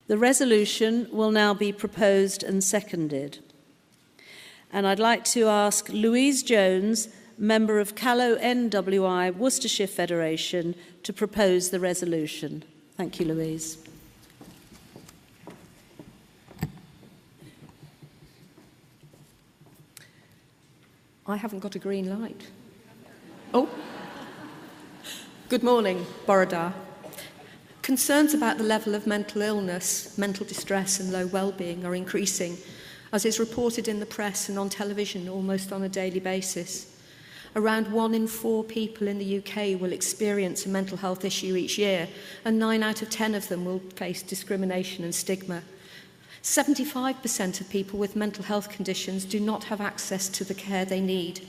The resolution will now be proposed and seconded. And I'd like to ask Louise Jones, member of Callow NWI Worcestershire Federation, to propose the resolution. Thank you, Louise. I haven't got a green light. Oh. Good morning, Borodar. Concerns about the level of mental illness, mental distress and low well-being are increasing, as is reported in the press and on television almost on a daily basis. Around 1 in 4 people in the UK will experience a mental health issue each year, and 9 out of 10 of them will face discrimination and stigma. 75% of people with mental health conditions do not have access to the care they need.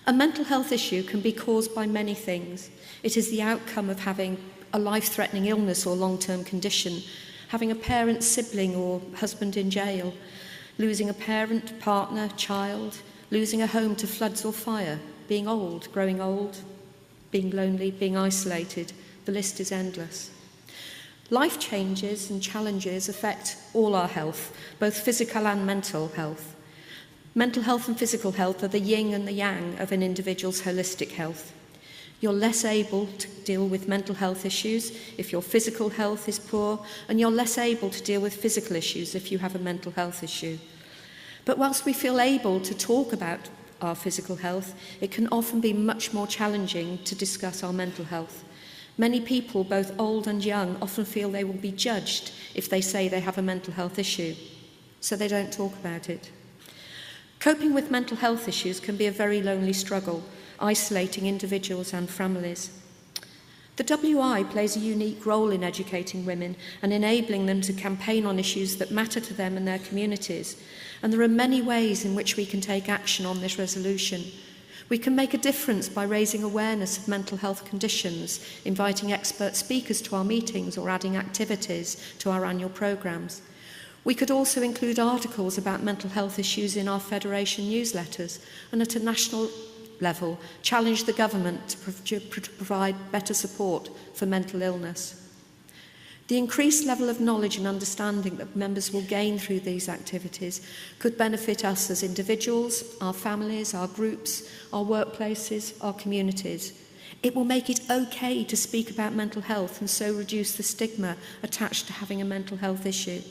A mental health issue can be caused by many things. It is the outcome of having a life-threatening illness or long-term condition, having a parent, sibling or husband in jail, losing a parent, partner, child, losing a home to floods or fire, being old, growing old, being lonely, being isolated. The list is endless. Life changes and challenges affect all our health, both physical and mental health. Mental health and physical health are the yin and the yang of an individual's holistic health. You're less able to deal with mental health issues if your physical health is poor, and you're less able to deal with physical issues if you have a mental health issue. But whilst we feel able to talk about our physical health, it can often be much more challenging to discuss our mental health. Many people, both old and young, often feel they will be judged if they say they have a mental health issue, so they don't talk about it. Coping with mental health issues can be a very lonely struggle, isolating individuals and families. The WI plays a unique role in educating women and enabling them to campaign on issues that matter to them and their communities. And there are many ways in which we can take action on this resolution. We can make a difference by raising awareness of mental health conditions, inviting expert speakers to our meetings or adding activities to our annual programmes. We could also include articles about mental health issues in our Federation newsletters, and at a national level, challenge the government to provide better support for mental illness. The increased level of knowledge and understanding that members will gain through these activities could benefit us as individuals, our families, our groups, our workplaces, our communities. It will make it okay to speak about mental health and so reduce the stigma attached to having a mental health issue.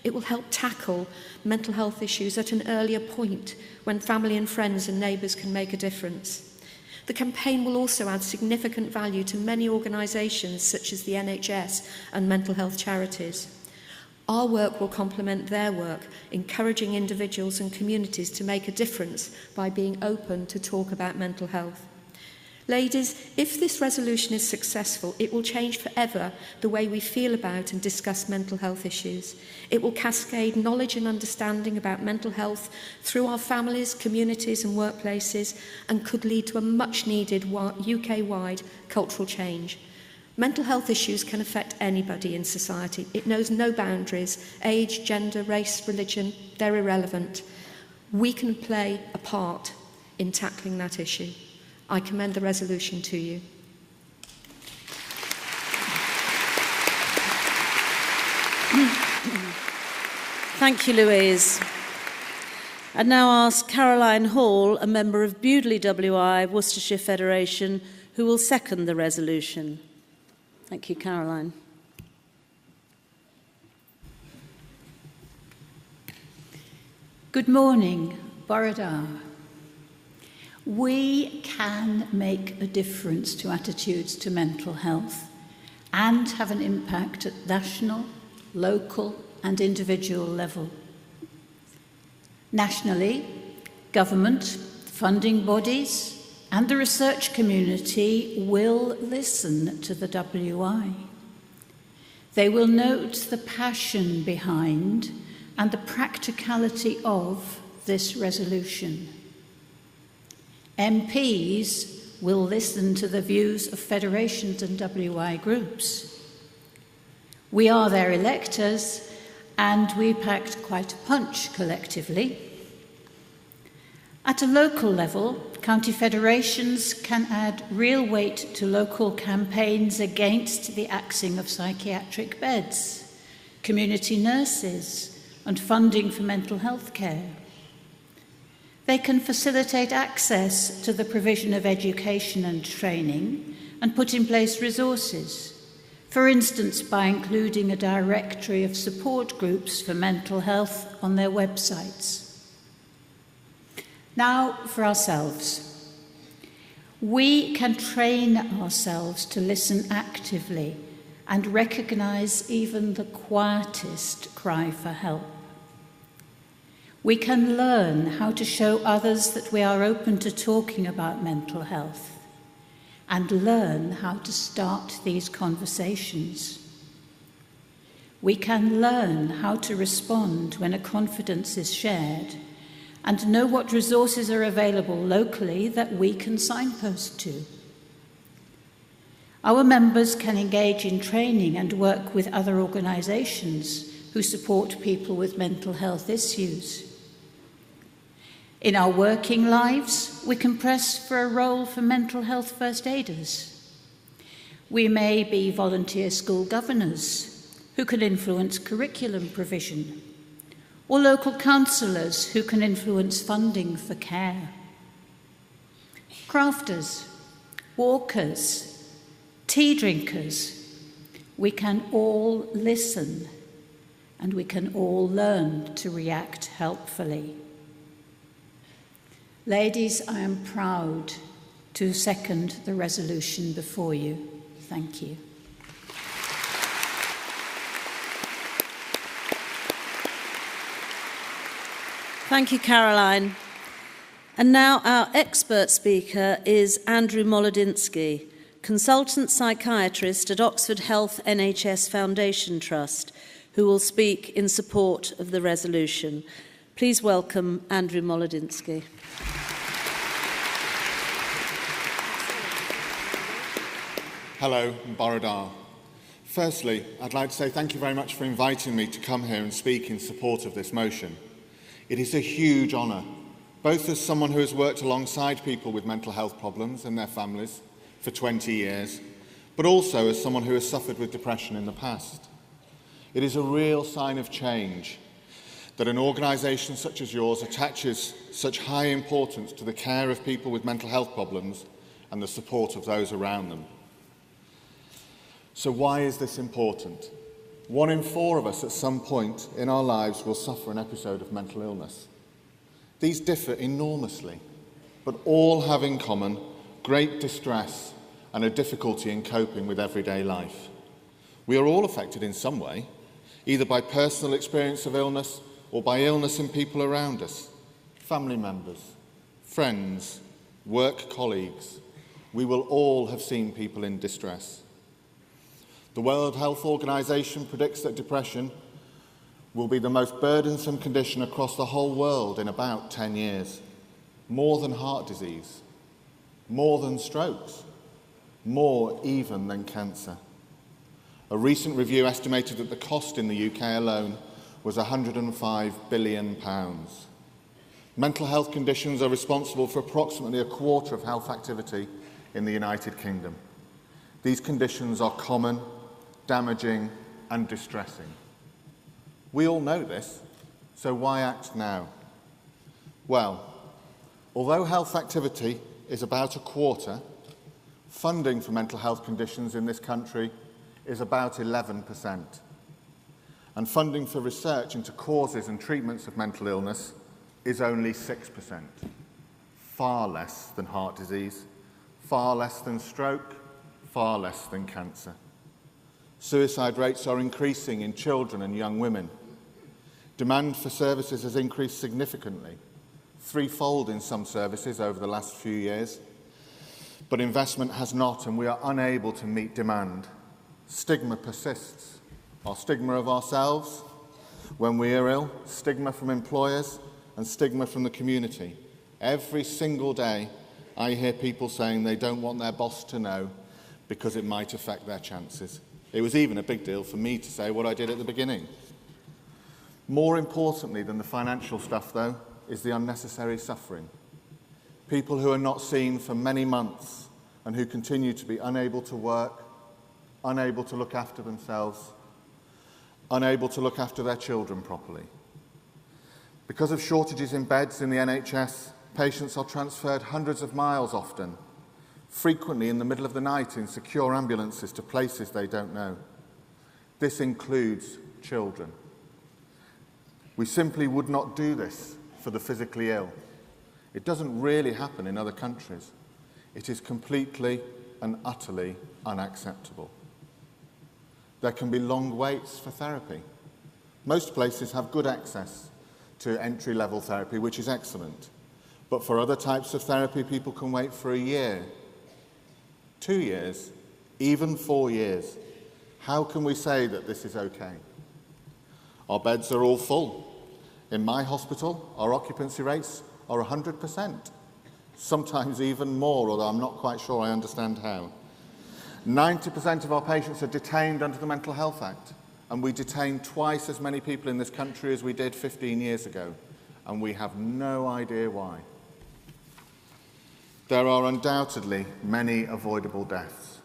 It will help tackle mental health issues at an earlier point when family and friends and neighbours can make a difference. The campaign will also add significant value to many organisations such as the NHS and mental health charities. Our work will complement their work, encouraging individuals and communities to make a difference by being open to talk about mental health. Ladies, if this resolution is successful, it will change forever the way we feel about and discuss mental health issues. It will cascade knowledge and understanding about mental health through our families, communities and workplaces, and could lead to a much-needed UK-wide cultural change. Mental health issues can affect anybody in society. It knows no boundaries, age, gender, race, religion, they're irrelevant. We can play a part in tackling that issue. I commend the resolution to you. Thank you, Louise. I now ask Caroline Hall, a member of Bewdley WI, Worcestershire Federation, who will second the resolution. Thank you, Caroline. Good morning, Borodar. We can make a difference to attitudes to mental health and have an impact at national, local and individual level. Nationally, government, funding bodies and the research community will listen to the WI. They will note the passion behind and the practicality of this resolution. MPs will listen to the views of federations and WI groups. We are their electors and we packed quite a punch collectively. At a local level, county federations can add real weight to local campaigns against the axing of psychiatric beds. community nurses, and funding for mental health care. They can facilitate access to the provision of education and training and put in place resources, for instance by including a directory of support groups for mental health on their websites. Now for ourselves. We can train ourselves to listen actively and recognise even the quietest cry for help. We can learn how to show others that we are open to talking about mental health and learn how to start these conversations. We can learn how to respond when a confidence is shared and know what resources are available locally that we can signpost to. Our members can engage in training and work with other organisations who support people with mental health issues. In our working lives, we can press for a role for mental health first aiders. We may be volunteer school governors who can influence curriculum provision, or local councillors who can influence funding for care. Crafters, walkers, tea drinkers, we can all listen and we can all learn to react helpfully. Ladies, I am proud to second the resolution before you. Thank you. Thank you, Caroline. And now our expert speaker is Andrew Molodinsky, consultant psychiatrist at Oxford Health NHS Foundation Trust, who will speak in support of the resolution. Please welcome Andrew Molodinsky. Hello, Borodar. Firstly, I'd like to say thank you very much for inviting me to come here and speak in support of this motion. It is a huge honour, both as someone who has worked alongside people with mental health problems and their families for 20 years, but also as someone who has suffered with depression in the past. It is a real sign of change that an organisation such as yours attaches such high importance to the care of people with mental health problems and the support of those around them. So why is this important? 1 in 4 of us at some point in our lives will suffer an episode of mental illness. These differ enormously, but all have in common great distress and a difficulty in coping with everyday life. We are all affected in some way, either by personal experience of illness or by illness in people around us, family members, friends, work colleagues. We will all have seen people in distress. The World Health Organization predicts that depression will be the most burdensome condition across the whole world in about 10 years. More than heart disease, more than strokes, more even than cancer. A recent review estimated that the cost in the UK alone was £105 billion. Mental health conditions are responsible for approximately a quarter of health activity in the United Kingdom. These conditions are common, damaging and distressing. We all know this, so why act now? Well, although health activity is about a quarter, funding for mental health conditions in this country is about 11%. And funding for research into causes and treatments of mental illness is only 6%. Far less than heart disease, far less than stroke, far less than cancer. Suicide rates are increasing in children and young women. Demand for services has increased significantly, threefold in some services over the last few years. But investment has not, and we are unable to meet demand. Stigma persists. Our stigma of ourselves when we are ill, stigma from employers, and stigma from the community. Every single day, I hear people saying they don't want their boss to know because it might affect their chances. It was even a big deal for me to say what I did at the beginning. More importantly than the financial stuff, though, is the unnecessary suffering. People who are not seen for many months and who continue to be unable to work, unable to look after themselves, unable to look after their children properly. Because of shortages in beds in the NHS, patients are transferred hundreds of miles often, frequently in the middle of the night in secure ambulances to places they don't know. This includes children. We simply would not do this for the physically ill. It doesn't really happen in other countries. It is completely and utterly unacceptable. There can be long waits for therapy. Most places have good access to entry-level therapy, which is excellent. But for other types of therapy, people can wait for a year, 2 years, even 4 years. How can we say that this is okay? Our beds are all full. In my hospital, our occupancy rates are 100%, sometimes even more, although I'm not quite sure I understand how. 90% of our patients are detained under the Mental Health Act, and we detain twice as many people in this country as we did 15 years ago, and we have no idea why. There are undoubtedly many avoidable deaths.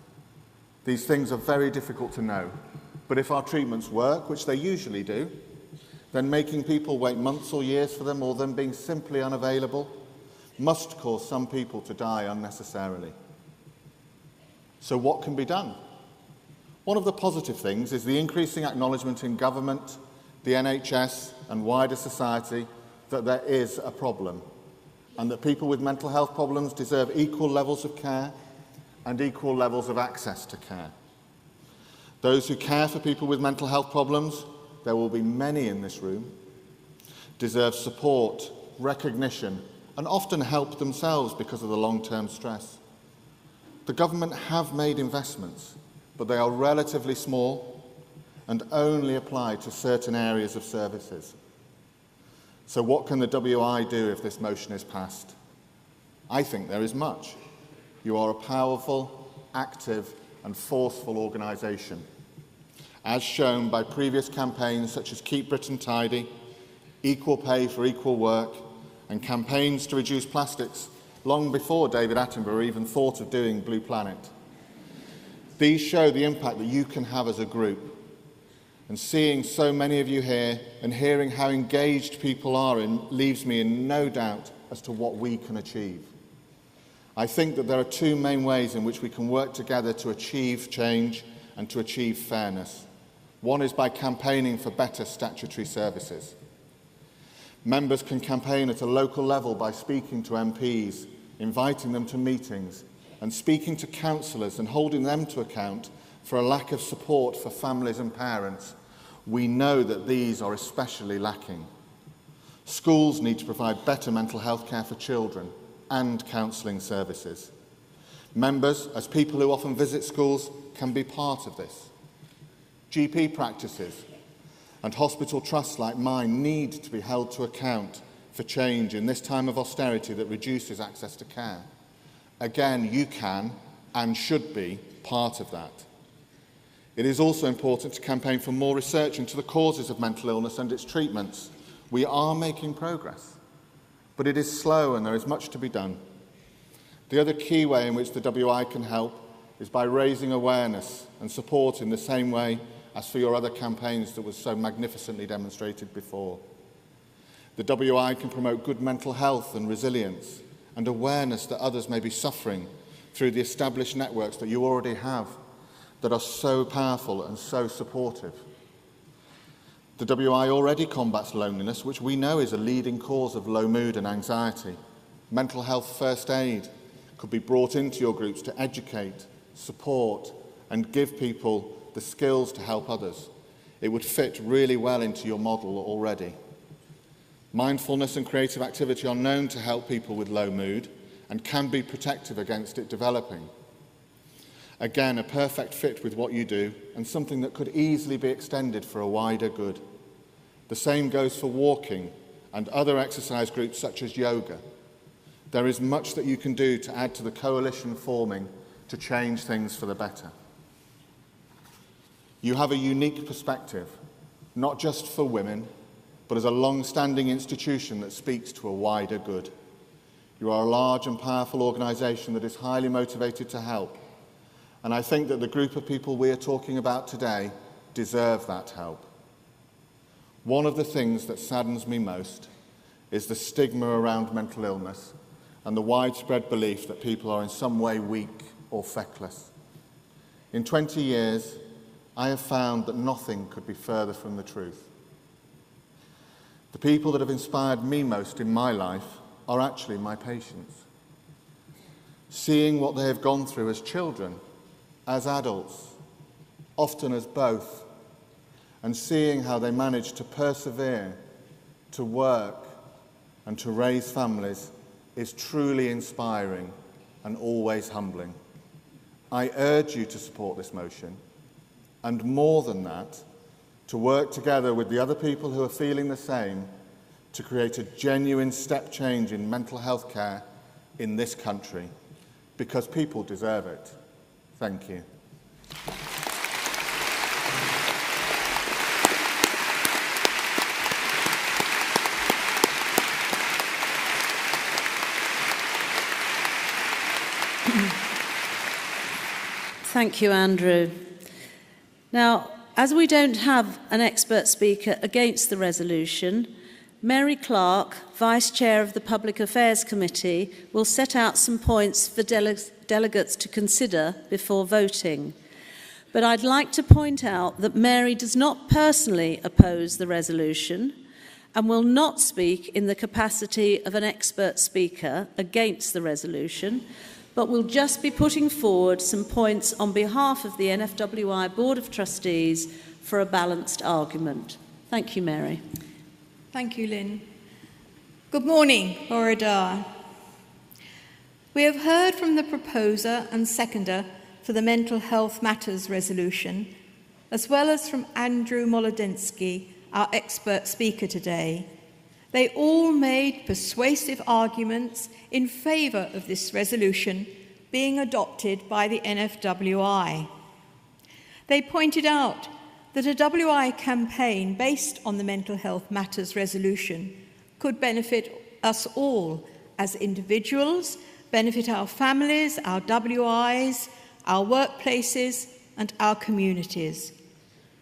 These things are very difficult to know, but if our treatments work, which they usually do, then making people wait months or years for them, or them being simply unavailable, must cause some people to die unnecessarily. So what can be done? One of the positive things is the increasing acknowledgement in government, the NHS and wider society that there is a problem and that people with mental health problems deserve equal levels of care and equal levels of access to care. Those who care for people with mental health problems, there will be many in this room, deserve support, recognition and often help themselves because of the long-term stress. The government have made investments, but they are relatively small and only apply to certain areas of services. So what can the WI do if this motion is passed? I think there is much. You are a powerful, active and forceful organisation, as shown by previous campaigns such as Keep Britain Tidy, Equal Pay for Equal Work and campaigns to reduce plastics long before David Attenborough even thought of doing Blue Planet. These show the impact that you can have as a group. And seeing so many of you here and hearing how engaged people are leaves me in no doubt as to what we can achieve. I think that there are two main ways in which we can work together to achieve change and to achieve fairness. One is by campaigning for better statutory services. Members can campaign at a local level by speaking to MPs, inviting them to meetings, and speaking to councillors and holding them to account for a lack of support for families and parents. We know that these are especially lacking. Schools need to provide better mental health care for children and counselling services. Members, as people who often visit schools, can be part of this. GP practices and hospital trusts like mine need to be held to account for change in this time of austerity that reduces access to care. Again, you can and should be part of that. It is also important to campaign for more research into the causes of mental illness and its treatments. We are making progress, but it is slow and there is much to be done. The other key way in which the WI can help is by raising awareness and support in the same way as for your other campaigns that was so magnificently demonstrated before. The WI can promote good mental health and resilience and awareness that others may be suffering through the established networks that you already have that are so powerful and so supportive. The WI already combats loneliness, which we know is a leading cause of low mood and anxiety. Mental health first aid could be brought into your groups to educate, support, and give people the skills to help others. It would fit really well into your model already. Mindfulness and creative activity are known to help people with low mood and can be protective against it developing. Again, a perfect fit with what you do and something that could easily be extended for a wider good. The same goes for walking and other exercise groups such as yoga. There is much that you can do to add to the coalition forming to change things for the better. You have a unique perspective, not just for women, but as a long-standing institution that speaks to a wider good. You are a large and powerful organisation that is highly motivated to help, and I think that the group of people we are talking about today deserve that help. one of the things that saddens me most is the stigma around mental illness and the widespread belief that people are in some way weak or feckless. In 20 years, I have found that nothing could be further from the truth. The people that have inspired me most in my life are actually my patients. Seeing what they have gone through as children, as adults, often as both, and seeing how they manage to persevere, to work, and to raise families is truly inspiring and always humbling. I urge you to support this motion, and more than that, to work together with the other people who are feeling the same to create a genuine step change in mental health care in this country, because people deserve it. Thank you. Thank you, Andrew. Now, as we don't have an expert speaker against the resolution, Mary Clark, Vice Chair of the Public Affairs Committee, will set out some points for delegates to consider before voting. But I'd like to point out that Mary does not personally oppose the resolution and will not speak in the capacity of an expert speaker against the resolution, but will just be putting forward some points on behalf of the NFWI Board of Trustees for a balanced argument. Thank you, Mary. Thank you, Lynn. Good morning, Borodar. We have heard from the proposer and seconder for the Mental Health Matters resolution, as well as from Andrew Molodensky, our expert speaker today. They all made persuasive arguments in favour of this resolution being adopted by the NFWI. They pointed out that a WI campaign based on the Mental Health Matters resolution could benefit us all as individuals, benefit our families, our WIs, our workplaces, and our communities.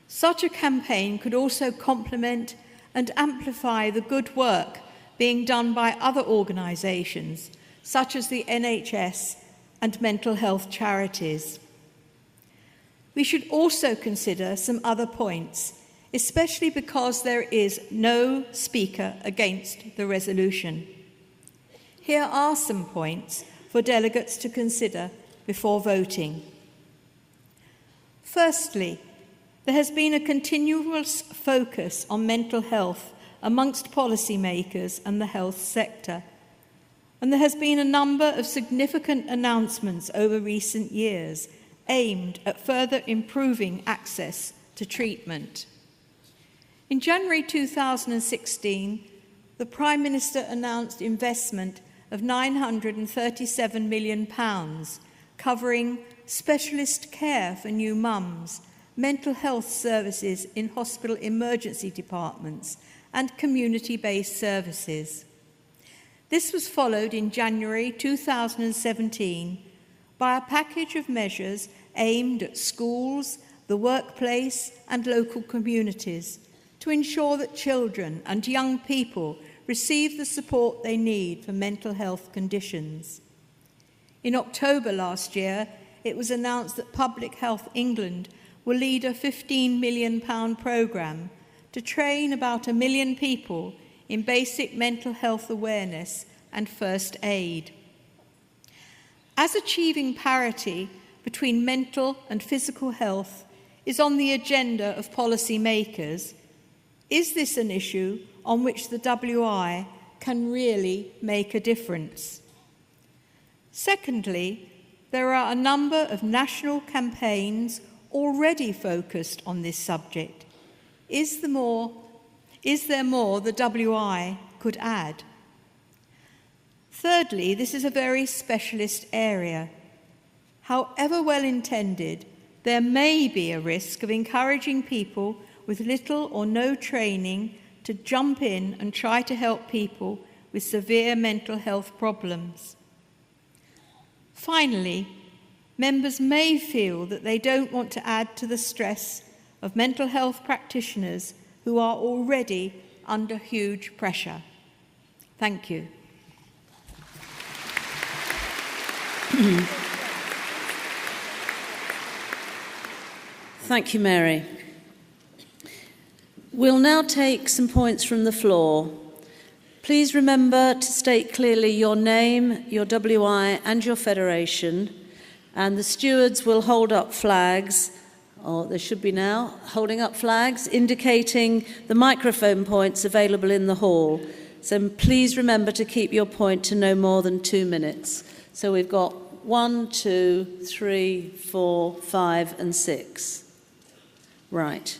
Such a campaign could also complement and amplify the good work being done by other organisations, such as the NHS and mental health charities. We should also consider some other points, especially because there is no speaker against the resolution. Here are some points for delegates to consider before voting. Firstly, there has been a continuous focus on mental health amongst policymakers and the health sector, and there has been a number of significant announcements over recent years aimed at further improving access to treatment. In January 2016, the Prime Minister announced investment of £937 million, covering specialist care for new mums, mental health services in hospital emergency departments, and community-based services. This was followed in January 2017 by a package of measures aimed at schools, the workplace, and local communities to ensure that children and young people receive the support they need for mental health conditions. In October last year, it was announced that Public Health England will lead a £15 million programme to train about 1 million people in basic mental health awareness and first aid. As achieving parity between mental and physical health is on the agenda of policy makers, is this an issue on which the WI can really make a difference? Secondly, there are a number of national campaigns already focused on this subject. Is there more the WI could add? Thirdly, this is a very specialist area. However well intended, there may be a risk of encouraging people with little or no training to jump in and try to help people with severe mental health problems. Finally, members may feel that they don't want to add to the stress of mental health practitioners who are already under huge pressure. Thank you. Thank you, Mary. We'll now take some points from the floor. Please remember to state clearly your name, your WI and your federation, and the stewards will hold up flags, or they should be now, holding up flags indicating the microphone points available in the hall. So please remember to keep your point to no more than 2 minutes. So we've got 1, 2, 3, 4, 5 and 6. Right,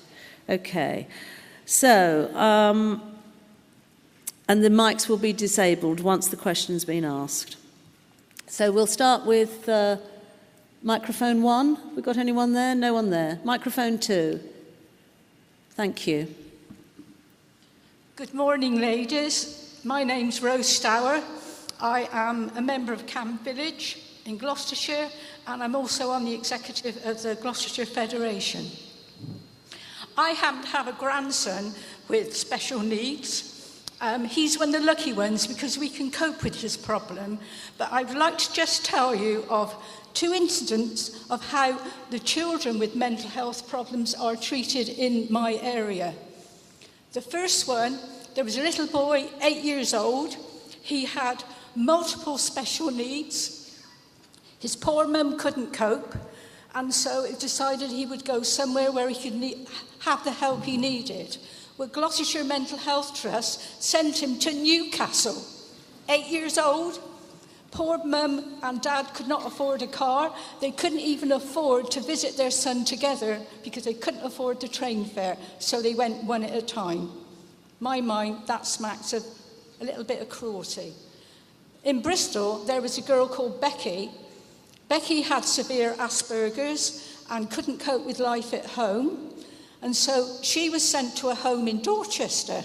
okay. So, and the mics will be disabled once the question's been asked. So we'll start with microphone 1. We've got anyone there? No one there. Microphone 2. Thank you. Good morning, ladies. My name's Rose Stour. I am a member of Camp Village in Gloucestershire, and I'm also on the executive of the Gloucestershire Federation. I happen to have a grandson with special needs. He's one of the lucky ones because we can cope with his problem, but I'd like to just tell you of 2 incidents of how the children with mental health problems are treated in my area. The first one, there was a little boy, 8 years old. He had multiple special needs. His poor mum couldn't cope, and so it decided he would go somewhere where he could have the help he needed. Well, Gloucestershire Mental Health Trust sent him to Newcastle, 8 years old. Poor mum and dad could not afford a car. They couldn't even afford to visit their son together because they couldn't afford the train fare, so they went one at a time. My mind, that smacks of a little bit of cruelty. In Bristol, there was a girl called Becky. Becky had severe Asperger's and couldn't cope with life at home, and so she was sent to a home in Dorchester.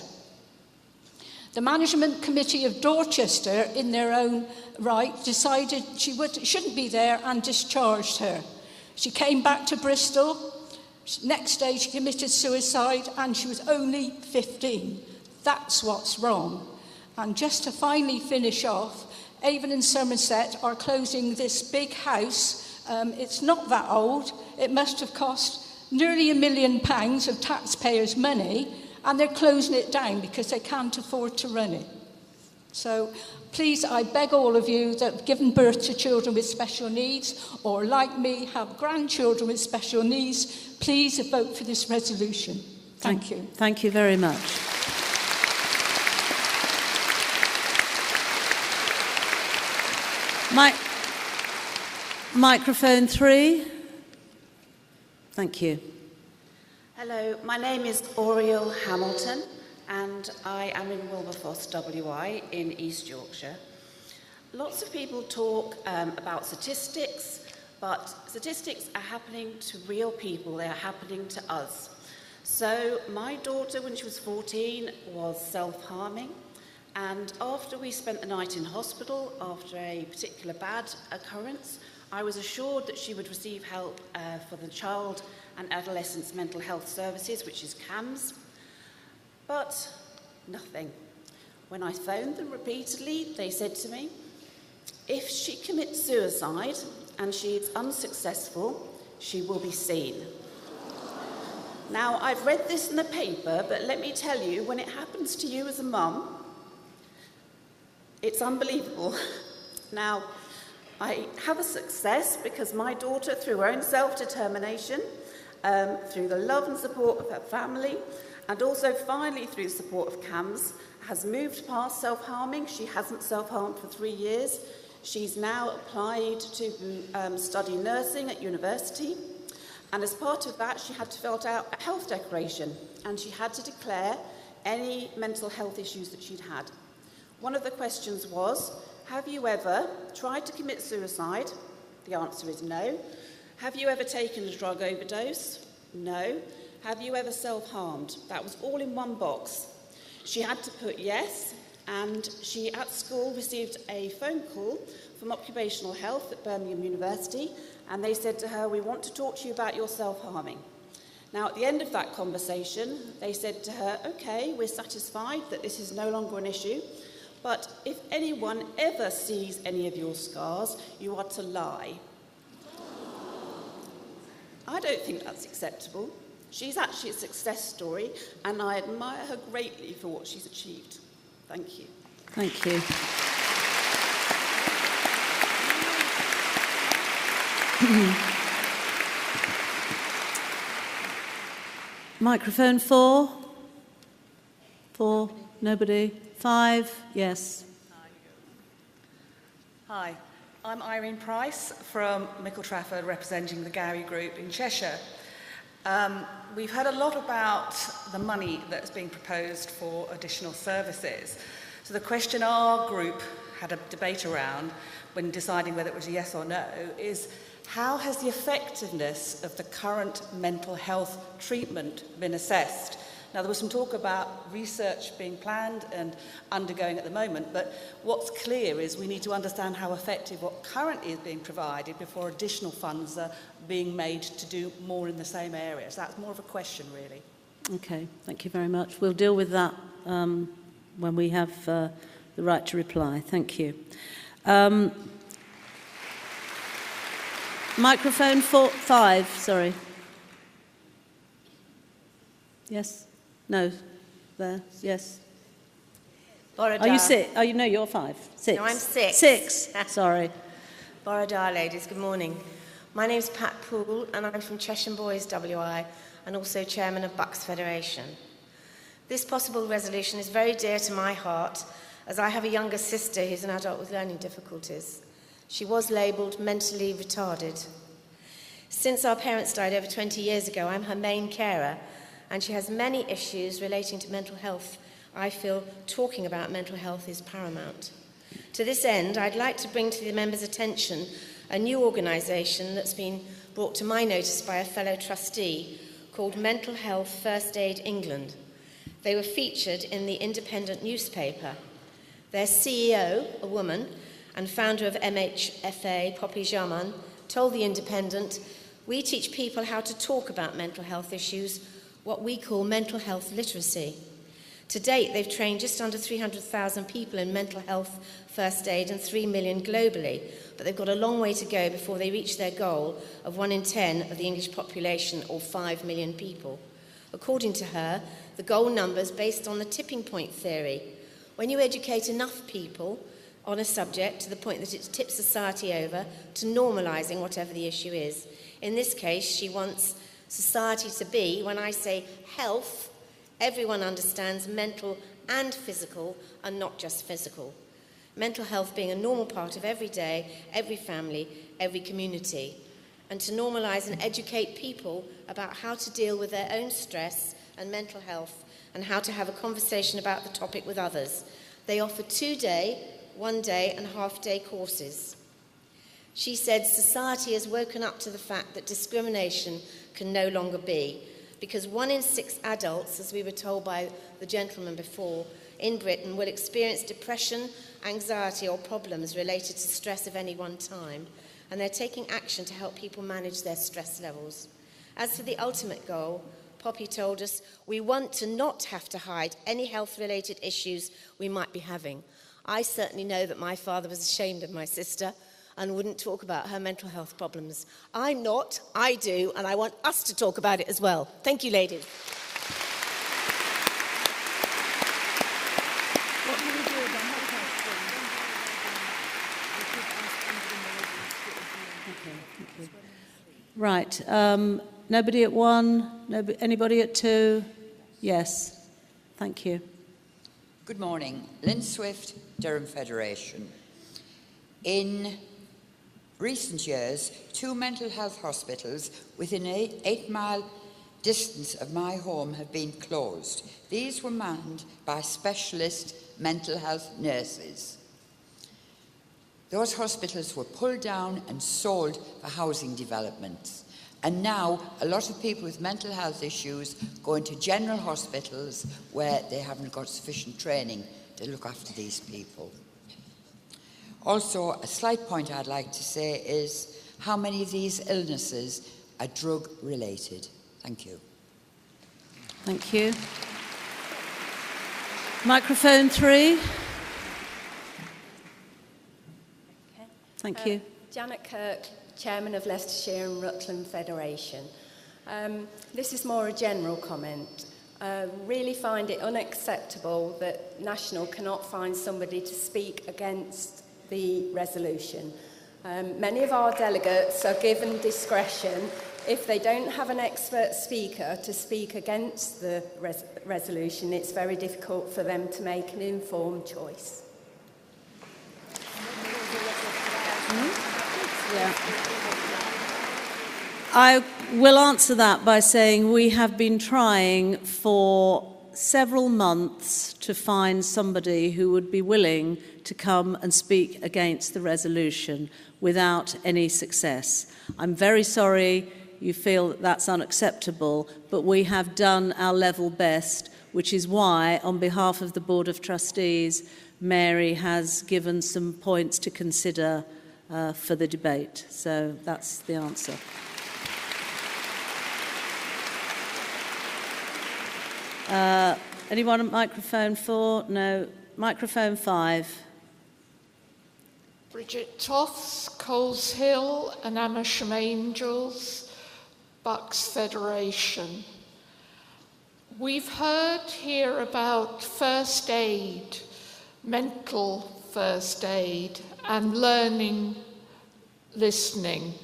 The management committee of Dorchester, in their own right, decided she shouldn't be there and discharged her. She came back to Bristol. Next day, she committed suicide, and she was only 15. That's what's wrong. And just to finally finish off, Avon and Somerset are closing this big house. It's not that old. It must have cost nearly £1 million of taxpayers' money, and they're closing it down because they can't afford to run it. So please, I beg all of you that have given birth to children with special needs, or like me, have grandchildren with special needs, please vote for this resolution. Thank you. Thank you very much. Microphone 3. Thank you. Hello, my name is Oriole Hamilton, and I am in Wilberforce, WI, in East Yorkshire. Lots of people talk about statistics, but statistics are happening to real people. They are happening to us. So my daughter, when she was 14, was self-harming, and after we spent the night in hospital, after a particular bad occurrence, I was assured that she would receive help for the Child and Adolescent Mental Health Services, which is CAMS, but nothing. When I phoned them repeatedly, they said to me, if she commits suicide and she is unsuccessful, she will be seen. Now, I've read this in the paper, but let me tell you, when it happens to you as a mum, it's unbelievable. Now, I have a success because my daughter, through her own self-determination, through the love and support of her family, and also finally through the support of CAMS, has moved past self-harming. She hasn't self-harmed for 3 years. She's now applied to study nursing at university. And as part of that, she had to fill out a health declaration, and she had to declare any mental health issues that she'd had. One of the questions was, have you ever tried to commit suicide? The answer is no. Have you ever taken a drug overdose? No. Have you ever self-harmed? That was all in one box. She had to put yes, and she at school received a phone call from Occupational Health at Birmingham University, and they said to her, we want to talk to you about your self-harming. Now, at the end of that conversation, they said to her, "OK, we're satisfied that this is no longer an issue, but if anyone ever sees any of your scars, you are to lie." I don't think that's acceptable. She's actually a success story, and I admire her greatly for what she's achieved. Thank you. Thank you. Microphone 4? 4? Nobody? 5? Yes. Hi, I'm Irene Price from Mickle Trafford, representing the Gowrie Group in Cheshire. We've heard a lot about the money that's being proposed for additional services. So the question our group had a debate around when deciding whether it was a yes or no is, how has the effectiveness of the current mental health treatment been assessed? Now, there was some talk about research being planned and undergoing at the moment, but what's clear is we need to understand how effective what currently is being provided before additional funds are being made to do more in the same areas. That's more of a question, really. Okay, thank you very much. We'll deal with that when we have the right to reply. Thank you. Microphone 5, sorry. Yes? No? There? Yes? Borodar. Are you 6? Oh, you know you're 5. 6. No, I'm 6. 6, sorry. Borodar, ladies, good morning. My name's Pat Poole, and I'm from Cheshire Boys WI, and also chairman of Bucks Federation. This possible resolution is very dear to my heart, as I have a younger sister who's an adult with learning difficulties. She was labelled mentally retarded. Since our parents died over 20 years ago, I'm her main carer, and she has many issues relating to mental health. I feel talking about mental health is paramount. To this end, I'd like to bring to the members' attention a new organisation that's been brought to my notice by a fellow trustee called Mental Health First Aid England. They were featured in the Independent newspaper. Their CEO, a woman, and founder of MHFA, Poppy Jaman, told the Independent, "We teach people how to talk about mental health issues, what we call mental health literacy." To date, they've trained just under 300,000 people in mental health first aid and 3 million globally, but they've got a long way to go before they reach their goal of 1 in 10 of the English population, or 5 million people. According to her, the goal number is based on the tipping point theory. When you educate enough people on a subject to the point that it tips society over to normalising whatever the issue is. In this case, she wants society to be, when I say health, everyone understands mental and physical, and not just physical. Mental health being a normal part of every day, every family, every community. And to normalise and educate people about how to deal with their own stress and mental health, and how to have a conversation about the topic with others. They offer 2-day, 1-day and half-day courses. She said society has woken up to the fact that discrimination can no longer be, because 1 in 6 adults, as we were told by the gentleman before, in Britain will experience depression, anxiety or problems related to stress of any one time, and they're taking action to help people manage their stress levels. As for the ultimate goal, Poppy told us, we want to not have to hide any health-related issues we might be having. I certainly know that my father was ashamed of my sister and wouldn't talk about her mental health problems. I'm not, I do, and I want us to talk about it as well. Thank you, ladies. Right. Nobody at 1? Anybody at 2? Yes. Thank you. Good morning. Lin Swift, Durham Federation. In recent years, 2 mental health hospitals within an 8-mile distance of my home have been closed. These were manned by specialist mental health nurses. Those hospitals were pulled down and sold for housing developments. And now a lot of people with mental health issues go into general hospitals where they haven't got sufficient training to look after these people. Also, a slight point I'd like to say is how many of these illnesses are drug-related. Thank you. Thank you. Microphone 3. Thank you. Janet Kirk, Chairman of Leicestershire and Rutland Federation. This is more a general comment. Really find it unacceptable that National cannot find somebody to speak against the resolution. Many of our delegates are given discretion if they don't have an expert speaker to speak against the resolution. It's very difficult for them to make an informed choice. Yeah. I will answer that by saying we have been trying for several months to find somebody who would be willing to come and speak against the resolution without any success. I'm very sorry you feel that that's unacceptable, but we have done our level best, which is why, on behalf of the Board of Trustees, Mary has given some points to consider for the debate. So that's the answer. Anyone at microphone 4? No. Microphone 5. Bridget Toths, Coles Hill and Amersham Angels, Bucks Federation. We've heard here about first aid, mental first aid and learning listening.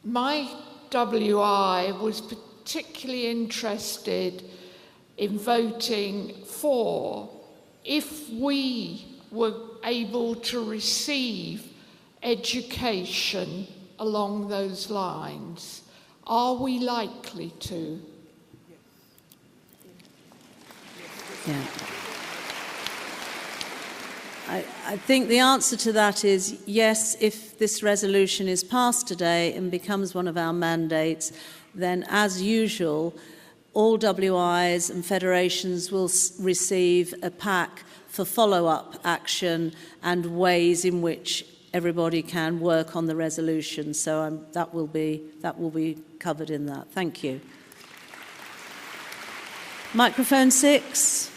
My WI was particularly interested in voting for if we were able to receive education along those lines. Are we likely to? Yeah. I think the answer to that is yes, if this resolution is passed today and becomes one of our mandates, then as usual, all WIs and federations will receive a pack for follow-up action and ways in which everybody can work on the resolution. So that will be covered in that. Thank you. Microphone 6.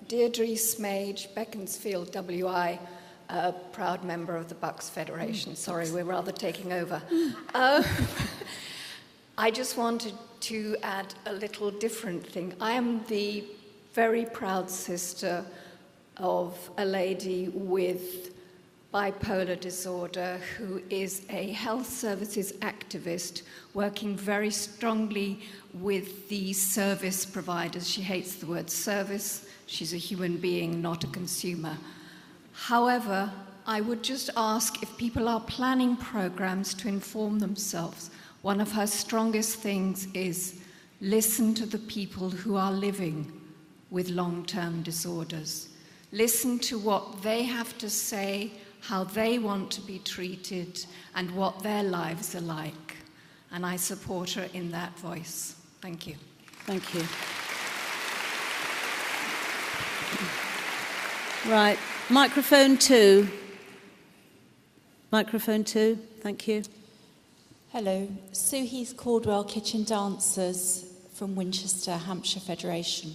Deirdre Smage, Beaconsfield WI, a proud member of the Bucks Federation. Sorry, we're rather taking over. I just wanted to add a little different thing. I am the very proud sister of a lady with bipolar disorder who is a health services activist working very strongly with the service providers. She hates the word service. She's a human being, not a consumer. However, I would just ask if people are planning programs to inform themselves. One of her strongest things is listen to the people who are living with long-term disorders. Listen to what they have to say, how they want to be treated, and what their lives are like. And I support her in that voice. Thank you. Thank you. Right. Microphone 2. Microphone 2. Thank you. Hello. Sue Heath Caldwell, Kitchen Dancers from Winchester, Hampshire Federation.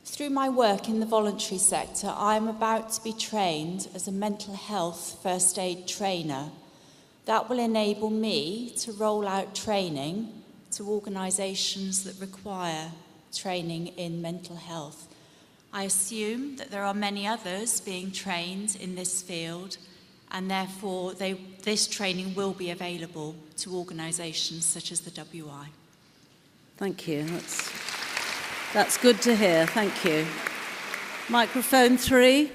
Through my work in the voluntary sector, I am about to be trained as a mental health first aid trainer. That will enable me to roll out training to organisations that require training in mental health. I assume that there are many others being trained in this field, and therefore this training will be available to organisations such as the WI. Thank you. That's good to hear. Thank you. Microphone 3.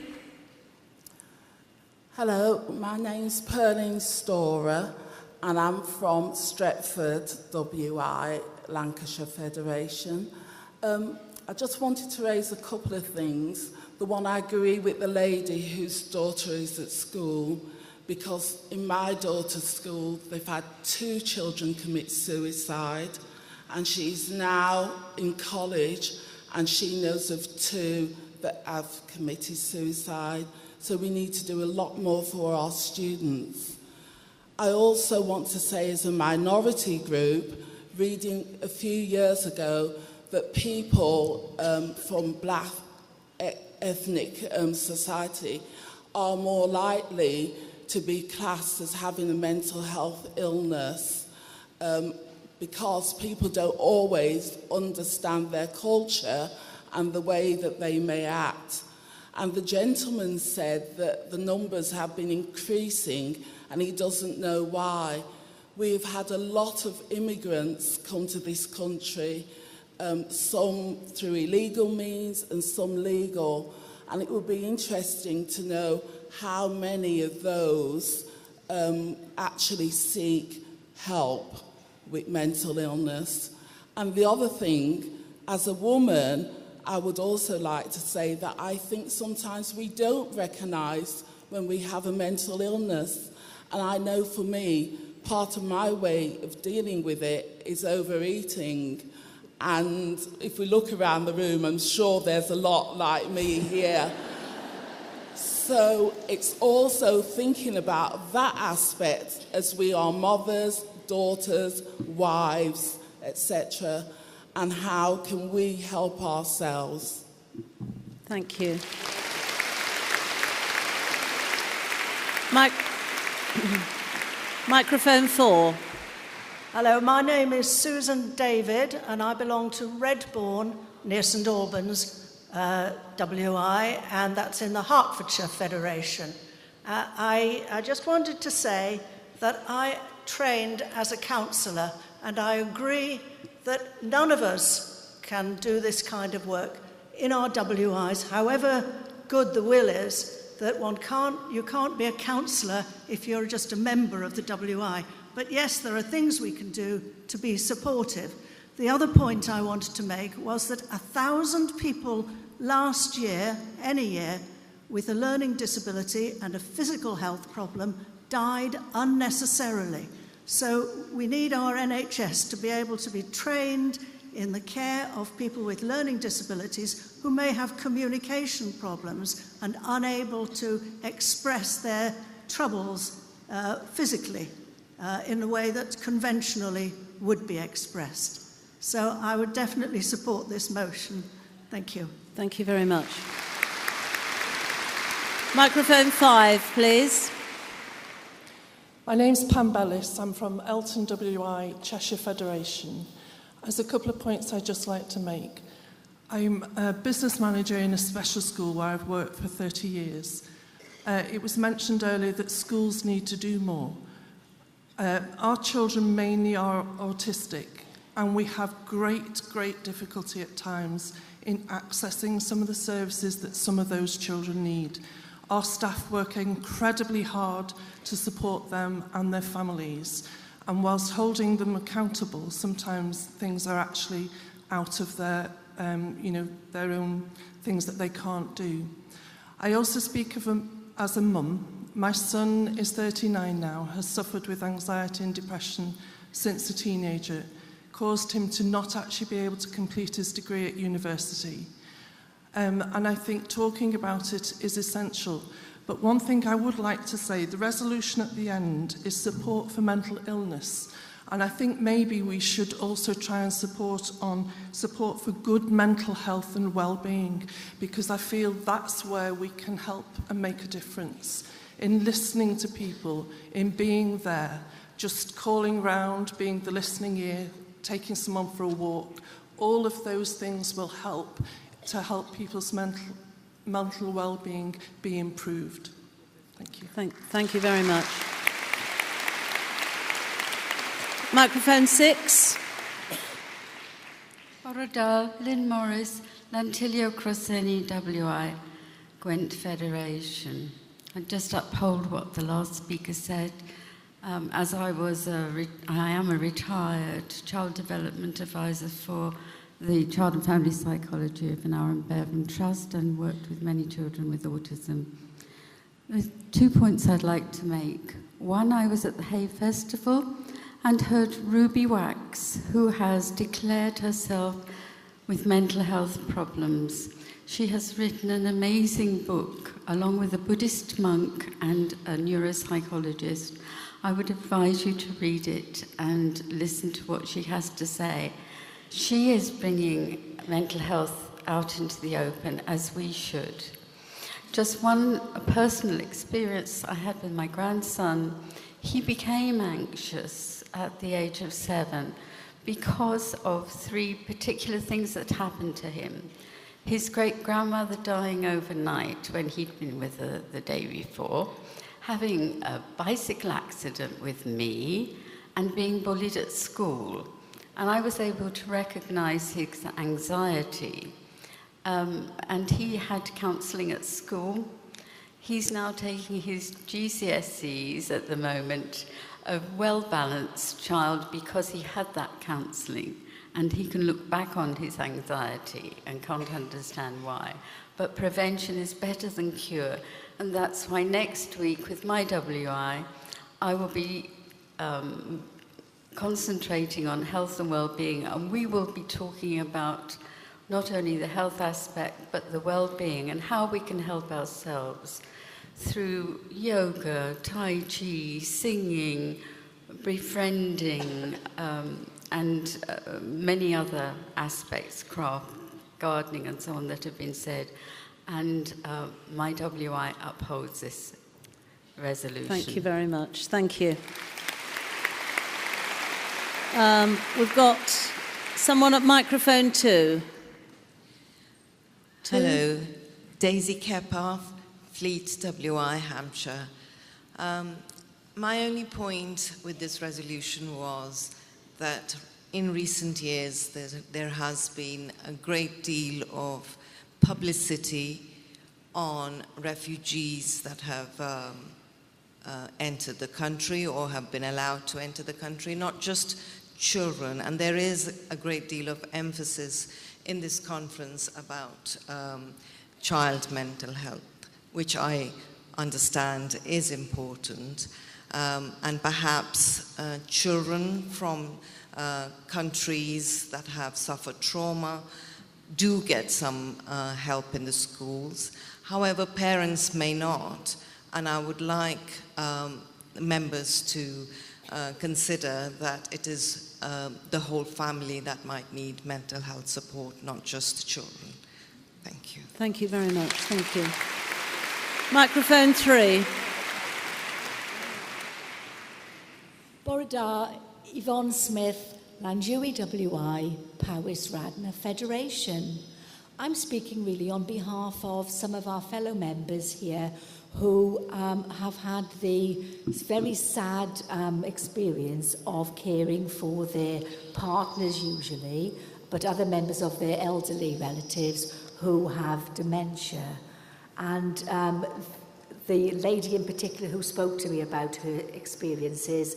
Hello, my name's Perlene Storer, and I'm from Stretford, WI, Lancashire Federation. I just wanted to raise a couple of things. The one, I agree with the lady whose daughter is at school, because in my daughter's school, they've had 2 children commit suicide, and she's now in college, and she knows of 2 that have committed suicide. So we need to do a lot more for our students. I also want to say, as a minority group, reading a few years ago that people from black ethnic society are more likely to be classed as having a mental health illness because people don't always understand their culture and the way that they may act. And the gentleman said that the numbers have been increasing and he doesn't know why. We've had a lot of immigrants come to this country, some through illegal means and some legal, and it would be interesting to know how many of those actually seek help with mental illness. And the other thing, as a woman, I would also like to say that I think sometimes we don't recognise when we have a mental illness. And I know for me, part of my way of dealing with it is overeating. And if we look around the room, I'm sure there's a lot like me here. So it's also thinking about that aspect as we are mothers, daughters, wives, etc. And how can we help ourselves? Thank you. Microphone 4. Hello, my name is Susan David and I belong to Redbourne near St Albans, WI, and that's in the Hertfordshire Federation. I just wanted to say that I trained as a counsellor and I agree that none of us can do this kind of work in our WIs, however good the will is, that you can't be a counsellor if you're just a member of the WI. But yes, there are things we can do to be supportive. The other point I wanted to make was that 1,000 people last year, any year, with a learning disability and a physical health problem died unnecessarily. So we need our NHS to be able to be trained in the care of people with learning disabilities who may have communication problems and unable to express their troubles physically in a way that conventionally would be expressed. So I would definitely support this motion. Thank you. Thank you very much. Microphone 5, please. My name's Pam Bellis. I'm from Elton WI, Cheshire Federation. There's a couple of points I'd just like to make. I'm a business manager in a special school where I've worked for 30 years. It was mentioned earlier that schools need to do more. Our children mainly are autistic, and we have great difficulty at times in accessing some of the services that some of those children need. Our staff work incredibly hard to support them and their families. And whilst holding them accountable, sometimes things are actually out of their, their own things that they can't do. I also speak of them as a mum. My son is 39 now, has suffered with anxiety and depression since a teenager, caused him to not actually be able to complete his degree at university. And I think talking about it is essential. But one thing I would like to say, the resolution at the end is support for mental illness. And I think maybe we should also try and support for good mental health and well-being, because I feel that's where we can help and make a difference. In listening to people, in being there, just calling round, being the listening ear, taking someone for a walk, all of those things will help to help people's mental well-being be improved. Thank you. Thank you very much. Microphone 6. Oradal, Lynn Morris, Lantilio Crosseni, WI, Gwent Federation. I just uphold what the last speaker said. As I am a retired child development advisor for the Child and Family Psychology of An Aaron Bevan Trust and worked with many children with autism. There's 2 points I'd like to make. One, I was at the Hay Festival and heard Ruby Wax, who has declared herself with mental health problems. She has written an amazing book, along with a Buddhist monk and a neuropsychologist. I would advise you to read it and listen to what she has to say. She is bringing mental health out into the open as we should. Just one personal experience I had with my grandson. He became anxious at the age of 7 because of 3 particular things that happened to him. His great-grandmother dying overnight when he'd been with her the day before, having a bicycle accident with me, and being bullied at school. And I was able to recognize his anxiety. And he had counselling at school. He's now taking his GCSEs at the moment, a well-balanced child, because he had that counselling. And he can look back on his anxiety and can't understand why. But prevention is better than cure. And that's why next week with my WI, I will be concentrating on health and well-being. And we will be talking about not only the health aspect, but the well-being and how we can help ourselves through yoga, Tai Chi, singing, befriending, and many other aspects, craft, gardening, and so on that have been said. And my WI upholds this resolution. Thank you very much. Thank you. We've got someone at microphone 2. Hello, Daisy Keppath, Fleet WI, Hampshire. My only point with this resolution was that in recent years there has been a great deal of publicity on refugees that have entered the country or have been allowed to enter the country, not just children. And there is a great deal of emphasis in this conference about child mental health, which I understand is important. And perhaps children from countries that have suffered trauma do get some help in the schools. However, parents may not, and I would like members to consider that it is the whole family that might need mental health support, not just children. Thank you. Thank you very much. Thank you. Microphone 3. Borodar, Yvonne Smith, Lanjui WI, Powys Radnor Federation. I'm speaking really on behalf of some of our fellow members here who have had the very sad experience of caring for their partners usually, but other members of their elderly relatives who have dementia. And the lady in particular who spoke to me about her experiences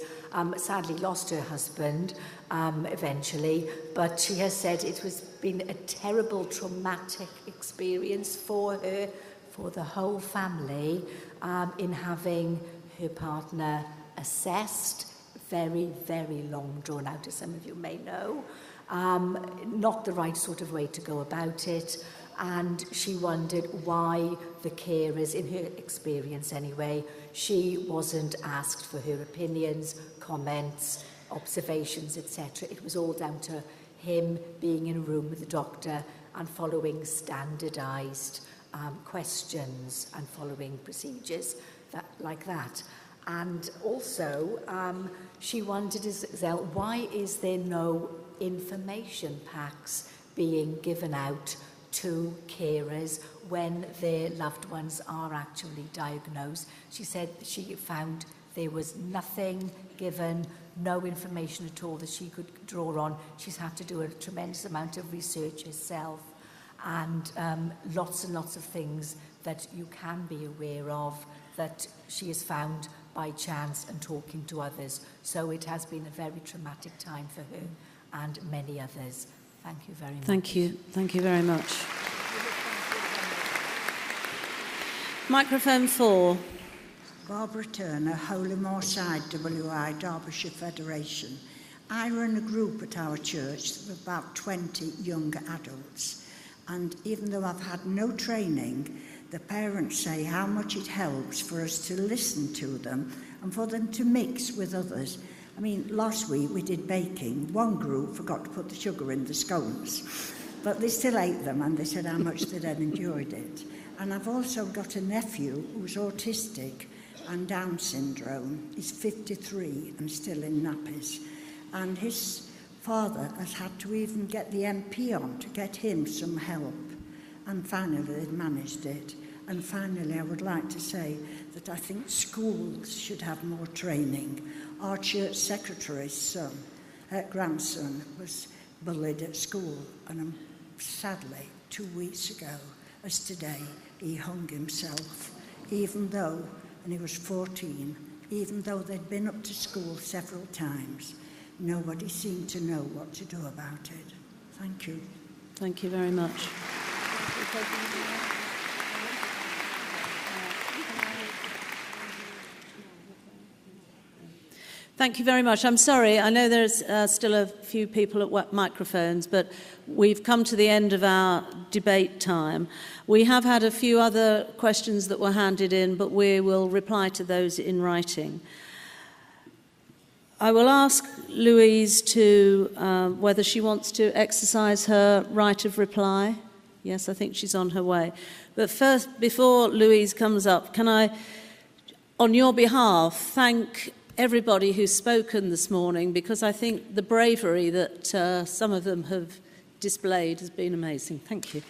sadly lost her husband eventually, but she has said it has been a terrible traumatic experience for her, for the whole family, in having her partner assessed, very, very long drawn out, as some of you may know, not the right sort of way to go about it. And she wondered why the carers, in her experience anyway, she wasn't asked for her opinions, comments, observations, etc. It was all down to him being in a room with the doctor and following standardised questions and following procedures like that. And also, she wondered as well, why is there no information packs being given out to carers when their loved ones are actually diagnosed? She said she found there was nothing given, no information at all that she could draw on. She's had to do a tremendous amount of research herself, and lots and lots of things that you can be aware of that she has found by chance and talking to others. So it has been a very traumatic time for her and many others. Thank you very much. Thank you. Thank you very much. Microphone 4. Barbara Turner, Holymore Side WI, Derbyshire Federation. I run a group at our church of about 20 young adults. And even though I've had no training, the parents say how much it helps for us to listen to them and for them to mix with others. I mean, last week we did baking. One group forgot to put the sugar in the scones. But they still ate them, and they said how much they'd enjoyed it. And I've also got a nephew who's autistic and Down syndrome. He's 53 and still in nappies. And his father has had to even get the MP on to get him some help. And finally they've managed it. And finally I would like to say that I think schools should have more training. Our church secretary's son, grandson, was bullied at school, and sadly 2 weeks ago, as today, he hung himself, even though, and he was 14, even though they'd been up to school several times. Nobody seemed to know what to do about it. Thank you. Thank you very much. Thank you very much. I'm sorry, I know there's still a few people at microphones, but we've come to the end of our debate time. We have had a few other questions that were handed in, but we will reply to those in writing. I will ask Louise to whether she wants to exercise her right of reply. Yes, I think she's on her way. But first, before Louise comes up, can I, on your behalf, thank everybody who's spoken this morning, because I think the bravery that some of them have displayed has been amazing. Thank you.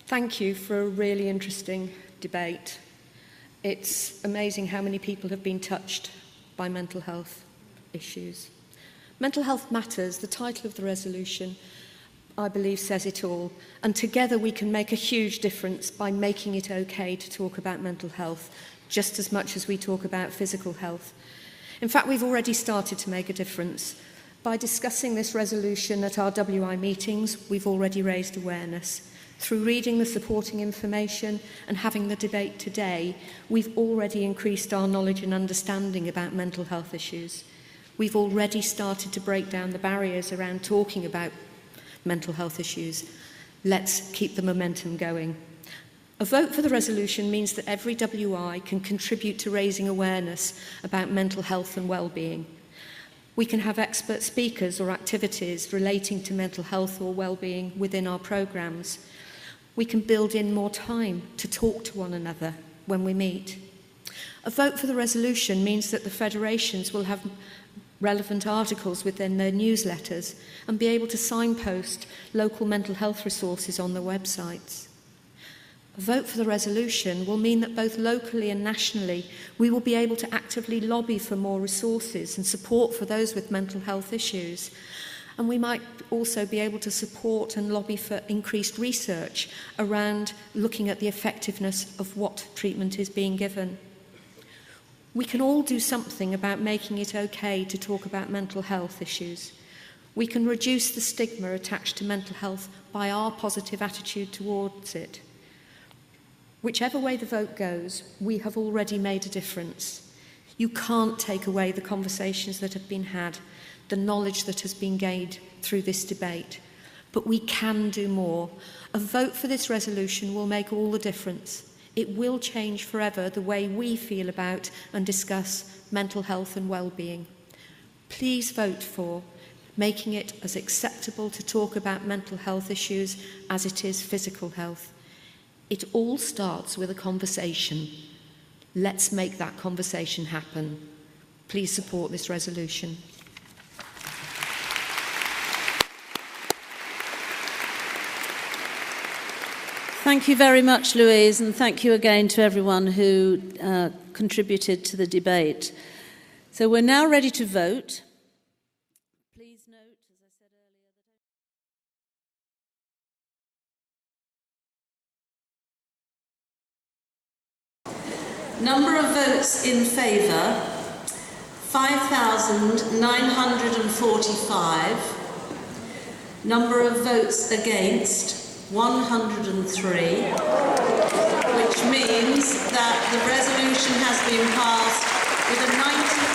Thank you for a really interesting debate. It's amazing how many people have been touched by mental health issues. Mental Health Matters, the title of the resolution, I believe says it all, and together we can make a huge difference by making it okay to talk about mental health just as much as we talk about physical health. In fact, we've already started to make a difference. By discussing this resolution at our WI meetings, we've already raised awareness. Through reading the supporting information and having the debate today, we've already increased our knowledge and understanding about mental health issues. We've already started to break down the barriers around talking about mental health issues. Let's keep the momentum going. A vote for the resolution means that every WI can contribute to raising awareness about mental health and well-being. We can have expert speakers or activities relating to mental health or well-being within our programmes. We can build in more time to talk to one another when we meet. A vote for the resolution means that the federations will have relevant articles within their newsletters and be able to signpost local mental health resources on their websites. A vote for the resolution will mean that both locally and nationally we will be able to actively lobby for more resources and support for those with mental health issues. And we might also be able to support and lobby for increased research around looking at the effectiveness of what treatment is being given. We can all do something about making it okay to talk about mental health issues. We can reduce the stigma attached to mental health by our positive attitude towards it. Whichever way the vote goes, we have already made a difference. You can't take away the conversations that have been had, the knowledge that has been gained through this debate. But we can do more. A vote for this resolution will make all the difference. It will change forever the way we feel about and discuss mental health and well-being. Please vote for making it as acceptable to talk about mental health issues as it is physical health. It all starts with a conversation. Let's make that conversation happen. Please support this resolution. Thank you very much, Louise, and thank you again to everyone who contributed to the debate. So we're now ready to vote. Please note, as I said earlier, number of votes in favour, 5,945. Number of votes against, 103, which means that the resolution has been passed with a 90